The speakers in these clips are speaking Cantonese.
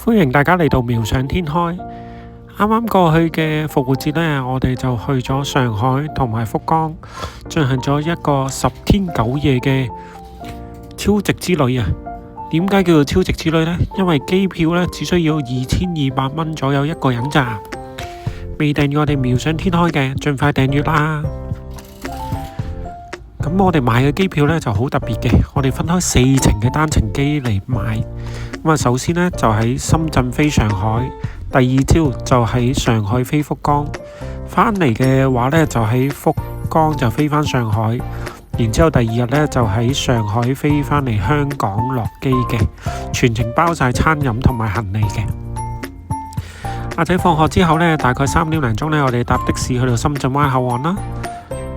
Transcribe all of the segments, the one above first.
歡迎大家嚟到妙想天開。啱啱過去嘅復活節呢，我哋就去咗上海同埋福岡，進行咗一個10天9夜嘅超值之旅啊！點解叫做超值之旅呢？因為機票呢只需要2200蚊左右一個人咋。未訂閱我哋妙想天開嘅，盡快訂閱啦！咁我哋買嘅機票呢就好特別嘅，我哋分開4程嘅單程機嚟買。咁啊，首先呢就喺深圳飛上海，第二朝就喺上海飛福岡，返嚟嘅話呢就喺福岡就飛返上海，然之後第二日呢就喺上海飛返嚟香港落機嘅，全程包晒餐飲同埋行李嘅。阿仔放學之後呢，大概3點零鐘呢，我哋搭的士去到深圳灣口岸啦。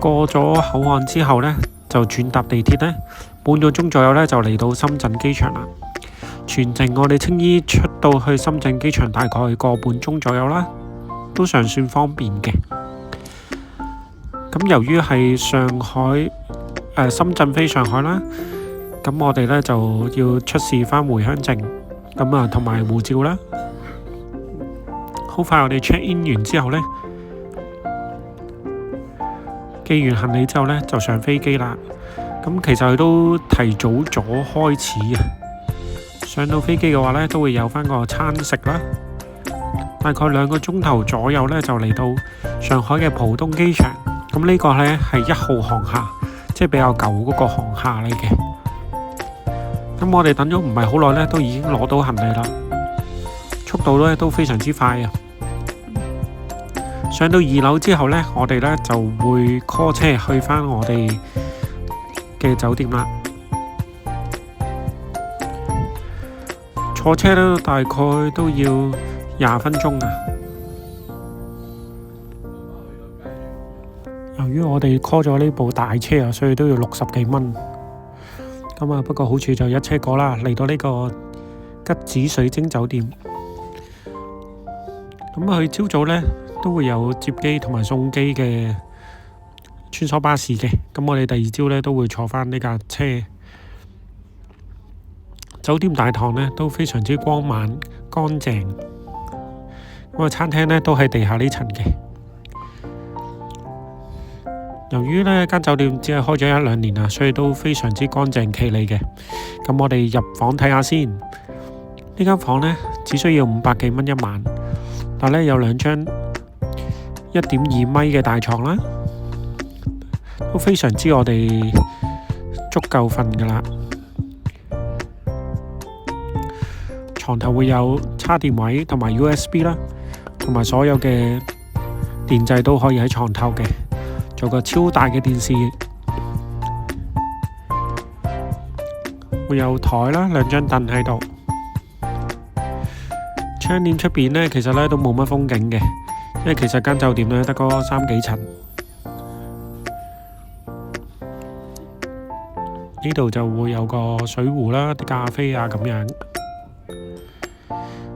過咗口岸之後呢，就轉搭地鐵呢，半個鐘左右呢，就嚟到深圳機場啦。全程我哋青衣出到去深圳機場大概個半鐘左右啦，都尚算方便嘅。咁由於係深圳飛上海啦，咁我哋呢就要出示返回鄉證，咁啊同埋護照啦。好快我哋 check in 完之後呢，寄完行李之後呢，就上飛機啦。咁其實佢都提早咗開始啊。上到飛機嘅話呢，都會有返個餐食啦。大概2個鐘頭左右呢，就嚟到上海嘅浦東機場。咁呢個呢係1號航廈，即係比較舊嗰個航廈嚟嘅。咁我哋等咗唔係好耐呢，都已經攞到行李啦。速度呢都非常之快啊！上到2樓之後呢，我哋呢就會 call 車去返我哋嘅酒店啦。坐車呢大概都要20分鐘啊。由於我哋 call 咗呢部大車啊，所以都要60幾蚊。咁啊，不過好處就一車過啦，嚟到呢個吉子水晶酒店。咁佢朝早呢都會有接機同埋送機嘅穿梭巴士嘅。咁我哋第二朝呢都會坐返呢架車。酒店大堂呢都非常之光猛乾淨。咁啊，餐廳呢都喺地下呢層嘅。由於呢間酒店只係開咗1-2年啊，所以都非常之乾淨企理嘅。咁我哋入房睇下先。呢間房呢只需要500幾蚊一晚。但係有2張1.2米嘅大床啦，都非常之我哋足夠瞓噶啦。床頭會有叉電位同埋 USB 啦，同埋所有嘅電掣都可以喺床頭嘅，做個超大嘅電視，會有台啦，2張凳喺度。窗簾出邊呢，其實呢都冇乜風景嘅，因為其實間酒店呢得嗰3幾層。呢度就會有個水壺啦，啲咖啡啊咁樣。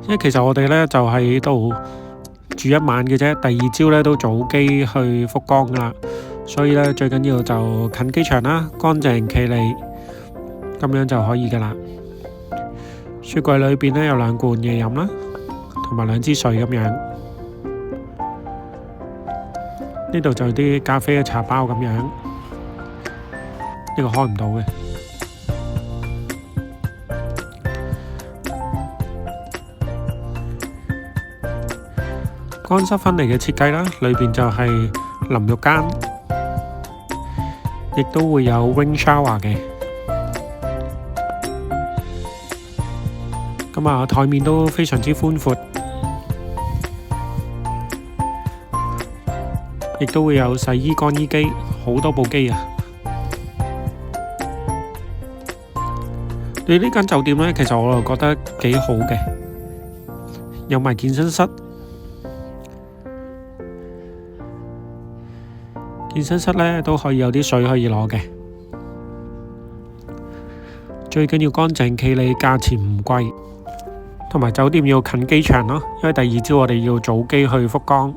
因為其實我哋呢就喺度住1晚嘅啫，第二朝呢都早機去福岡噶啦，所以呢最緊要就近機場啦，乾淨企理，咁樣就可以噶啦。雪櫃裏邊呢有2罐嘢飲啦，同埋2支水咁樣。呢度就有啲咖啡嘅茶包咁樣。呢個開唔到嘅。乾濕分離嘅設計啦，裏邊就係淋浴間，亦都會有 rain shower 嘅。咁啊，台面都非常之寬闊，亦都會有洗衣乾衣機，好多部機啊！對呢間酒店呢，其實我就覺得幾好嘅，有埋健身室。健身室呢都可以有啲水可以攞嘅，最緊要乾淨企理，價錢唔貴。同埋酒店要近機場咯，因為第二朝我哋要早機去福岡。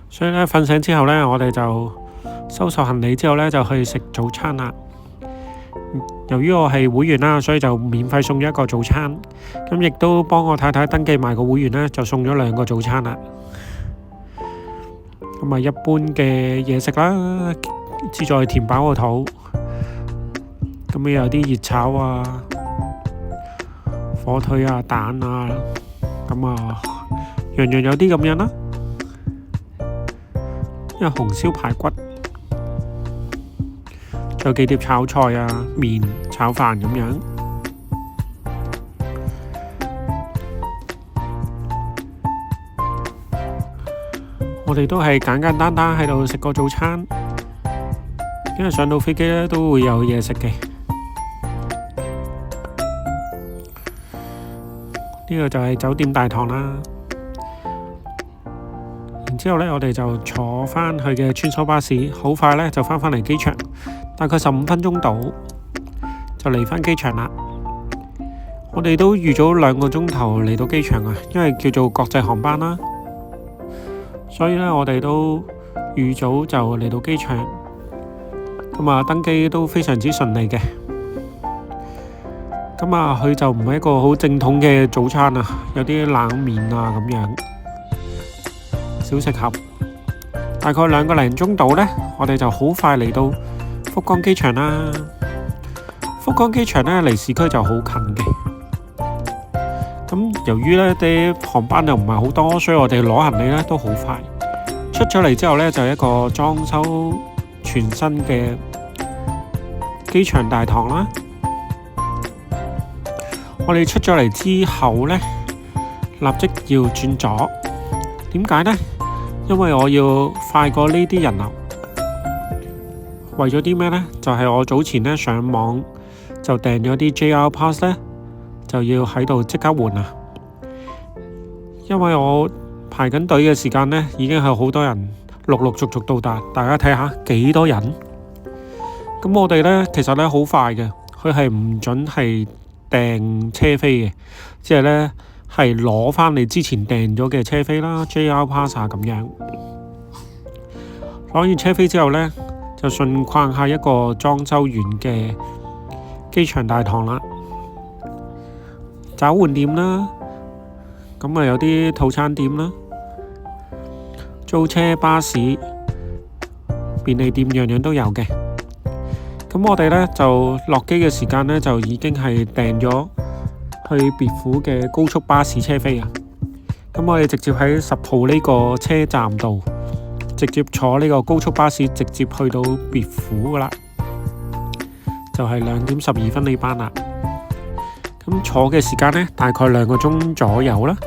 所以呢，瞓醒之後呢，我哋就收拾行李之後呢，就去食早餐啦。由於我係會員啦，所以就免費送咗一個早餐。咁亦都幫我太太登記埋個會員呢，就送咗2個早餐啦。咁啊，一般嘅嘢食啦，旨在填飽個肚。咁有啲熱炒啊、火腿啊、蛋啊，咁啊，樣樣有啲咁樣啦。因為紅燒排骨，仲有幾碟炒菜啊、麵、炒飯咁樣。我哋都係簡簡單單喺度食個早餐，因為上到飛機咧都會有嘢食嘅。呢個就係酒店大堂啦。然之後呢，我哋就坐返去嘅穿梭巴士，好快呢就返嚟機場，大概15分鐘到就嚟返機場啦。我哋都預早2個鐘頭嚟到機場啊，因為叫做國際航班啦，所以呢，我哋都預早就嚟到機場，咁啊登機都非常之順利嘅。咁啊，佢就唔係一個好正統嘅早餐啊，有啲冷麵啊咁樣，小食盒。大概2個零鐘到呢，我哋就好快嚟到福岡機場啦。福岡機場呢，離市區就好近嘅。咁由於呢啲航班又唔係好多，所以我哋攞行李呢都好快。出咗嚟之後呢，就一個裝修全新嘅機場大堂啦。我哋出咗嚟之後呢，立即要轉左。點解呢？因為我要快過呢啲人流。為咗啲咩呢？就係我早前呢上網就訂咗啲 JR Pass 呢，就要喺度即刻換啊。因為我排緊隊嘅時間呢，已經係好多人陸陸續續到達。大家睇下幾多人。咁我哋呢，其實呢好快嘅，佢係唔準係訂車飛嘅，即係呢係攞返你之前訂咗嘅車飛啦 ，JR Pass 咁樣。攞完車飛之後呢，就順逛下一個裝修完嘅機場大堂啦，找換店啦，咁啊有啲套餐店啦，租車、巴士、便利店樣樣都有嘅。咁我哋呢就落機嘅時間呢，就已經係訂咗去別府嘅高速巴士車飛啊。咁我哋直接喺10號呢個車站度，直接坐呢個高速巴士，直接去到別府噶啦，就係2點12分呢班啦。咁坐嘅時間呢，大概2個鐘左右啦，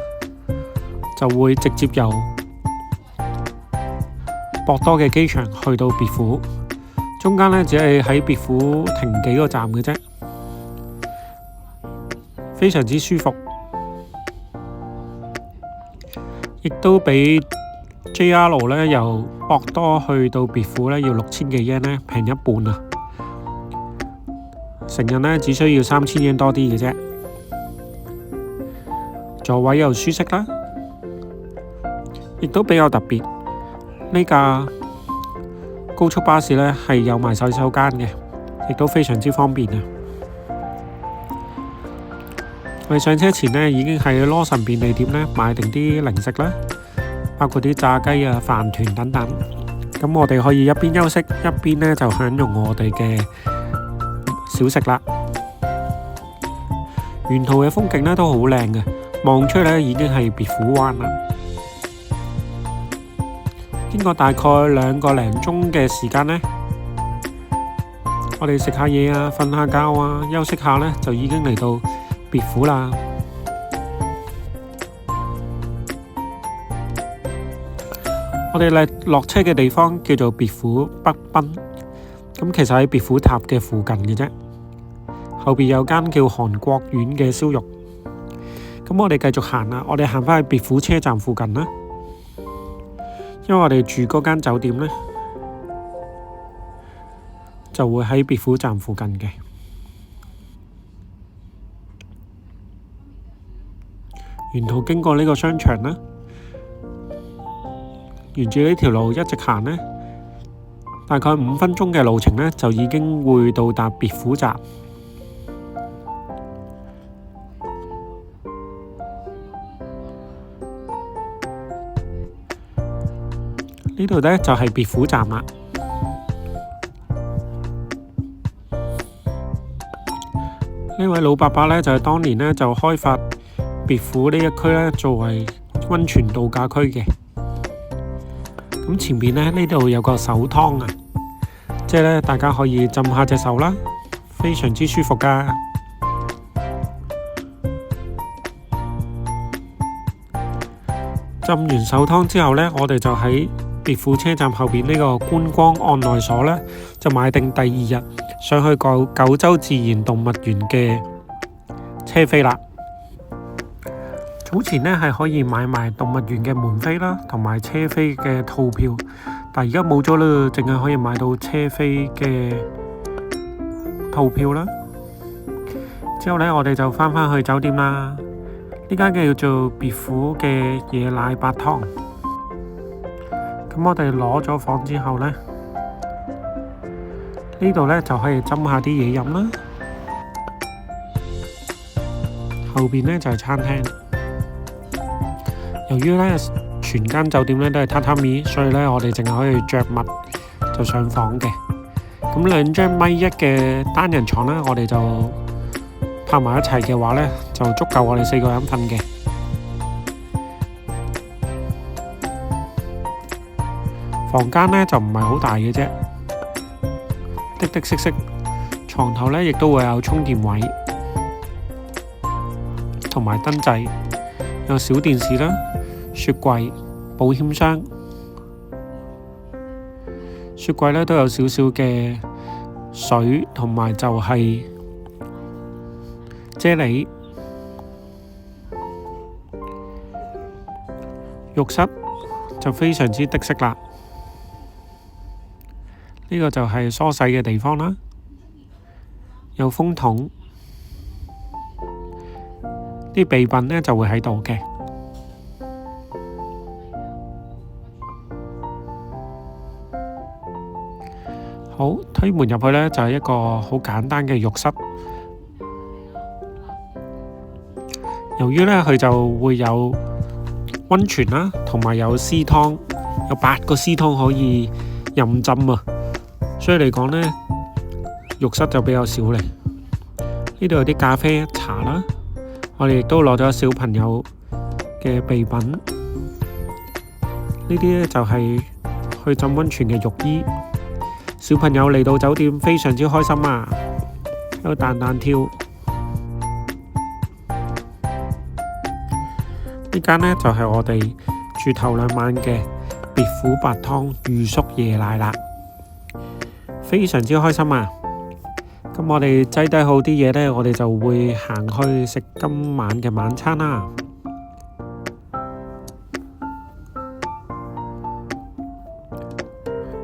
就會直接由博多嘅機場去到別府。中間呢，只係喺別府停幾個站嘅啫，非常之舒服，亦都比 JR 呢由博多去到別府呢要6000幾yen呢平一半啊！成人呢只需要3000yen多啲嘅啫，座位又舒適啦，亦都比較特別。呢架高速巴士呢係有埋洗手間嘅，亦都非常之方便啊！我哋上車前呢已經喺羅神便利店呢買定啲零食啦，包括啲炸雞啊、飯團等等。咁我哋可以一邊休息一邊呢就享用我哋嘅小食啦。沿途嘅風景呢都好靚嘅，望出呢已經係別府灣啦。經過大概2個零鐘嘅時間呢，我哋食下嘢啊、瞓下覺啊、休息下呢，就已經嚟到別府啦。我哋落車嘅地方叫做別府北濱，咁其實喺別府塔嘅附近嘅啫。後邊有間叫韓國苑嘅燒肉。咁我哋繼續行啦，我哋行返去別府車站附近啦。因為我哋住嗰間酒店呢，就會喺別府站附近嘅。沿途經過呢個商場啦，沿住呢條路一直行呢，大概5分鐘嘅路程呢，就已經會到達別府站。呢度呢，就係別府站啦。呢位老伯伯呢，就係當年呢，就開發別府呢一區呢，作為溫泉度假區嘅。咁前面呢，呢度有個手湯啊，即係呢，大家可以浸下隻手啦，非常之舒服噶。浸完手湯之後呢，我哋就喺別府車站後邊呢個觀光案內所呢，就買定第2日上去九州自然動物園嘅車飛啦。早前呢係可以買埋動物園嘅門飛啦，同埋車飛嘅套票，但係而家冇咗啦，淨係可以買到車飛嘅套票啦。之後呢，我哋就翻返去酒店啦。呢間叫做別府嘅椰奶白湯。咁我哋攞咗房之後呢，呢度呢就可以斟下啲嘢飲啦。後邊呢就係餐廳。由於呢全間酒店呢都係榻榻米，所以呢我哋淨係可以着襪就上房嘅。咁2張1.1嘅單人床呢，我哋就拍埋一齊嘅話呢，就足夠我哋4個人瞓嘅。房間呢就唔係好大嘅啫，的色色。床頭呢亦都會有充電位，同埋燈掣，有小電視啦、雪櫃、保險箱。雪櫃呢都有少少嘅水，同埋就係啫喱。浴室就非常之的色啦。呢個就係梳洗嘅地方啦，有風筒，啲備品呢就會喺度嘅。好，推門入去呢，就係一個好簡單嘅浴室。由於呢，佢就會有溫泉啦，同埋有絲湯，有8個絲湯可以任浸啊！所以嚟講呢，浴室就比較少嚟。呢度有啲咖啡茶啦，我哋亦都攞咗小朋友嘅備品。呢啲呢就係去浸溫泉嘅浴衣。小朋友嚟到酒店非常之開心啊，喺度彈彈跳。呢間呢就係我哋住頭2晚嘅別府白湯寓宿椰奶啦。非常之開心啊！咁我哋擠低好啲嘢呢，我哋就會行去食今晚嘅晚餐啦。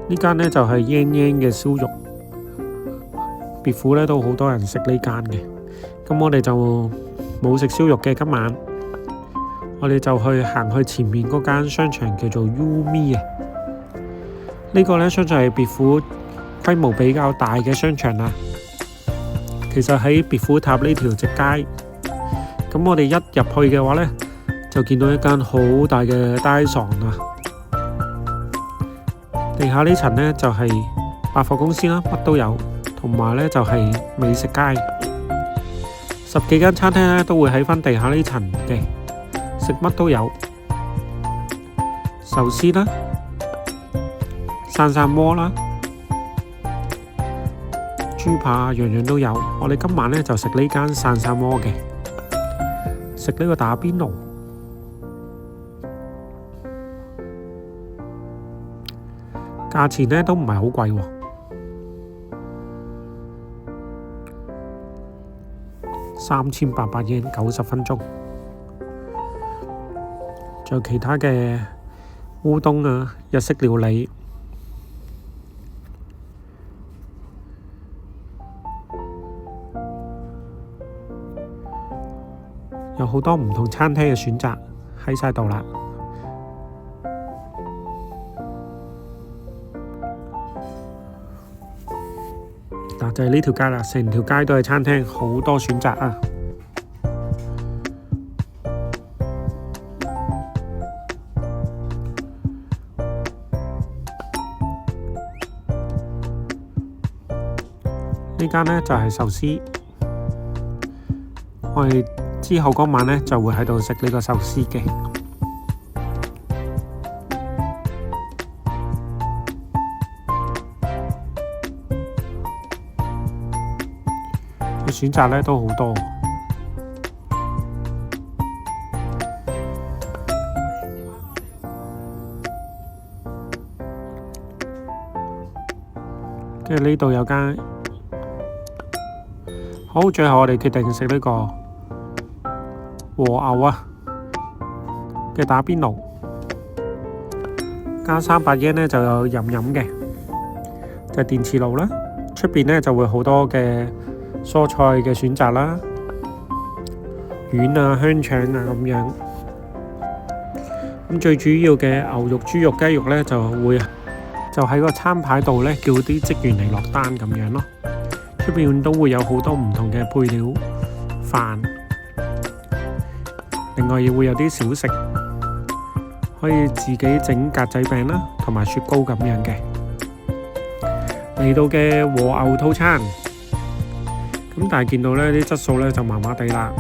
呢間呢就係鶯鶯嘅燒肉，別府呢都好多人食呢間嘅。咁我哋就冇食燒肉嘅今晚，我哋就行去前面嗰間商場叫做 Umi 啊。呢個呢商場係別府規模比較大嘅商場啦。其實喺別府塔呢條直街，咁我哋一入去嘅話呢，就見到一間好大嘅大床啊。地下呢層呢，就係百貨公司啦，乜都有，同埋呢就係美食街。10幾間餐廳呢都會喺返地下呢層嘅，食乜都有，壽司啦、散散鍋啦、豬扒，樣樣都有。我哋今晚呢就食呢間散散鍋嘅，食呢個打邊爐。價錢呢都唔係好貴喎，3800日圓90分鐘。仲有其他嘅烏冬啊、日式料理。有好多唔同餐廳嘅選擇喺晒度啦。就係呢條街啦，成條街都係餐廳，好多選擇啊！呢間呢就係壽司，我哋之後嗰晚呢就會喺度食呢個壽司嘅。選擇呢都好多，跟住呢度有間，好，最後我哋決定食呢個和牛啊嘅打邊爐，加300yen呢就有飲嘅，就係電磁爐啦。出邊呢就會好多嘅蔬菜嘅選擇啦，丸啊、香腸啊咁樣。咁最主要嘅牛肉、豬肉、雞肉呢，就喺個餐牌度呢，叫啲職員嚟落單咁樣咯。出邊都會有好多唔同嘅配料飯，另外亦會有啲小食，可以自己整格仔餅啦，同埋雪糕咁樣嘅。嚟到嘅和牛套餐。咁但係見到呢啲質素呢就麻麻地啦。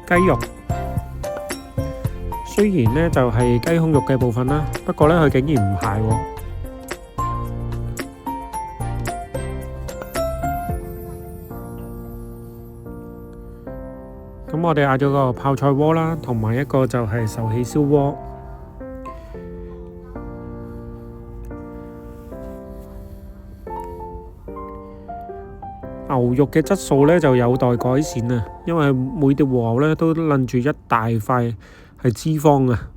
雞肉雖然呢就係雞胸肉嘅部分啦，不過呢佢竟然唔係喎。咁我哋嗌咗個泡菜鍋啦，同埋一個就係壽喜燒鍋。牛肉嘅質素呢就有待改善啊，因為每碟和牛呢都攬住一大塊係脂肪啊。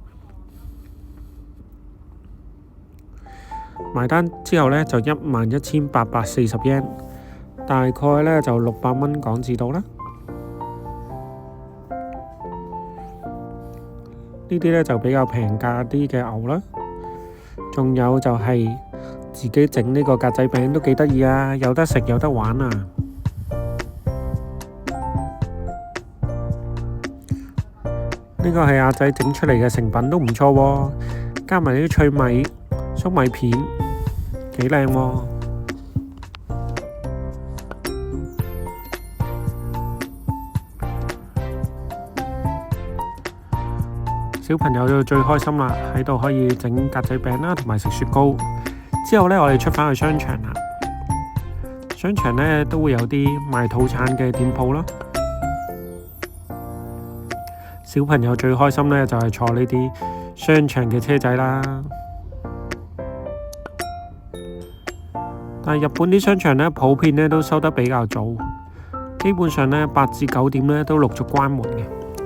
埋單之後呢就11,840 yen， 大概呢就600蚊港紙到啦。呢啲呢就比較平價啲嘅牛啦，仲有就係自己整呢個格仔餅都幾得意啊，有得食有得玩啊！呢個係阿仔整出嚟嘅成品都唔錯喎，加埋啲脆米、粟米片，幾靚喎！小朋友就最開心啦，喺度可以整格仔餅啦，同埋食雪糕。之後呢，我哋出返去商場啦。商場呢都會有啲賣套餐嘅店鋪啦。小朋友最開心呢，就係坐呢啲商場嘅車仔啦。但係日本啲商場呢，普遍呢都收得比較早，基本上呢8至9點呢都陸續關門嘅。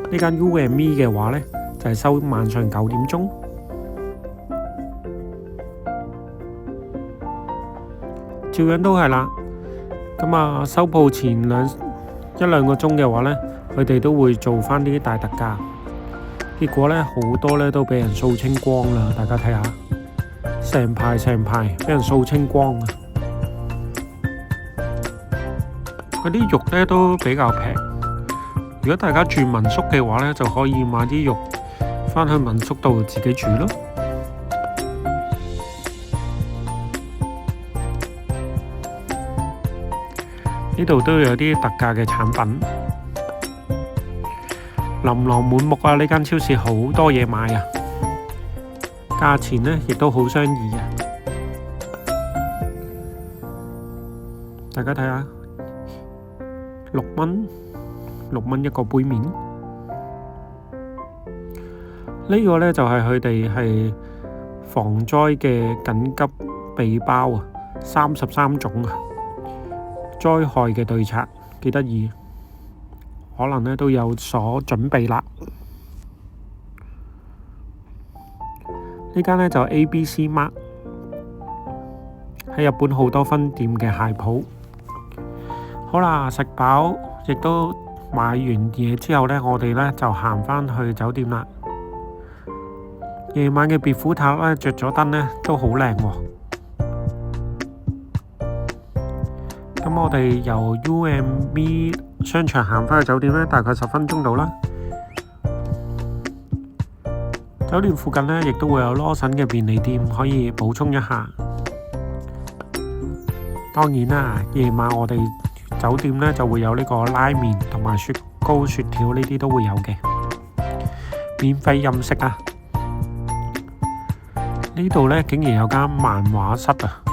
呢間 U&Me 嘅話呢，就係收晚上9點鐘。照樣都係啦。咁啊，收鋪前一兩個鐘嘅話呢，佢哋都會做返啲大特價。結果呢，好多呢都俾人掃清光啦。大家睇下，成排俾人掃清光啊！嗰啲肉呢都比較平。如果大家住民宿嘅話呢，就可以買啲肉返去民宿度自己煮咯。呢度都有啲特價嘅產品，琳琅滿目啊！呢間超市好多嘢買啊，價錢呢亦都好相宜啊！大家睇下，6蚊一個杯麵。呢個呢就係佢哋係防災嘅緊急備包啊，33種啊！災害嘅對策幾得意，可能呢都有所準備啦。呢間呢就 ABC Mart， 喺日本好多分店嘅鞋鋪。好啦，食飽亦都買完嘢之後呢，我哋呢就行返去酒店啦。夜晚嘅別府塔呢，着咗燈呢都好靚喎。咁我哋由 UMB 商場行返去酒店呢，大概10分鐘到啦。酒店附近呢，亦都會有羅森嘅便利店可以補充一下。當然啦，夜晚我哋酒店呢就會有呢個拉麵同埋雪糕、雪條呢啲都會有嘅，免費任食啊！呢度呢竟然有間漫畫室啊！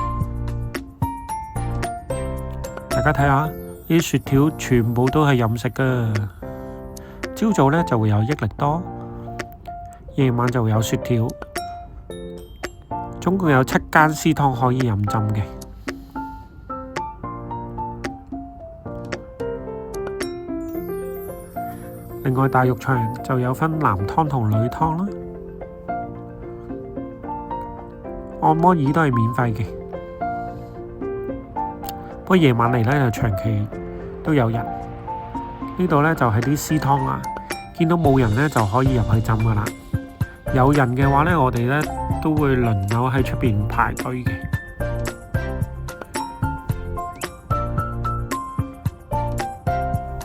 大家睇下，啲雪條全部都係任食噶。朝早呢就會有益力多，夜晚就會有雪條。總共有7間私湯可以任浸嘅。另外大浴場就有分男湯同女湯啦，按摩椅都係免費嘅。不過夜晚嚟呢，就長期都有人。呢度呢，就係啲私湯啊，見到冇人呢，就可以入去浸噶啦。有人嘅話呢，我哋呢都會輪流喺出邊排隊嘅。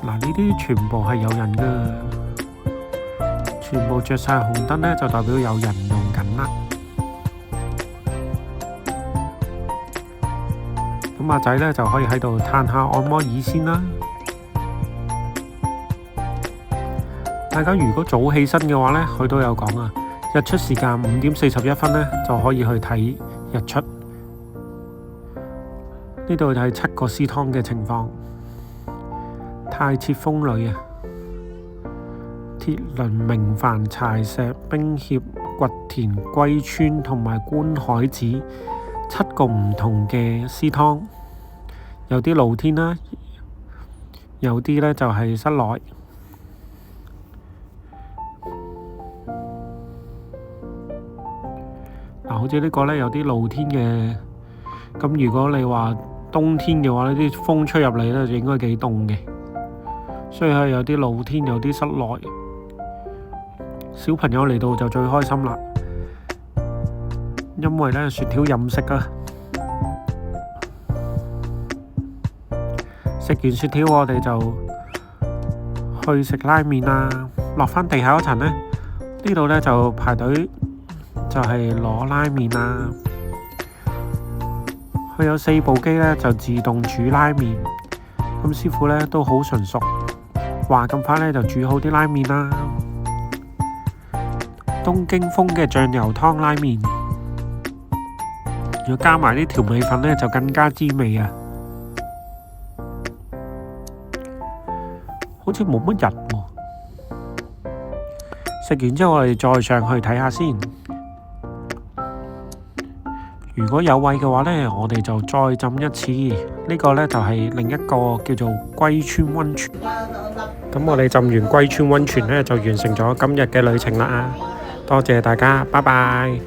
嗱，呢啲全部係有人噶，全部着晒紅燈呢，就代表有人用緊啦。咁阿仔呢，就可以喺度嘆下按摩椅先啦。大家如果早起身嘅話呢，佢都有講啊，日出時間5點41分呢，就可以去睇日出。呢度就係7個私湯嘅情況。太設風呂啊，鐵輪、明礬、柴石、冰協、掘田、龜村同埋觀海子7個唔同嘅私湯，有啲露天啦，有啲呢就係室內。好似呢個呢，有啲露天嘅，咁如果你話冬天嘅話呢，啲風吹入嚟呢，就應該幾凍嘅。所以係有啲露天，有啲室內。小朋友嚟到就最開心啦，因為呢雪條任食啊。食完雪條我哋就去食拉麵啦。落返地下嗰層呢，呢度呢就排隊就係攞拉麵啦。佢有4部機呢，就自動煮拉麵，咁師傅呢都好純熟。話咁快呢就煮好啲拉麵啦。東京風嘅醬油湯拉麵，如果加埋啲調味粉呢，就更加滋味啊！好似冇乜人喎。食完之後我哋再上去睇下先。如果有位嘅話呢，我哋就再浸一次。呢個呢就係另一個叫做龜村溫泉。咁我哋浸完龜村溫泉呢，就完成咗今日嘅旅程啦。多謝大家，拜拜。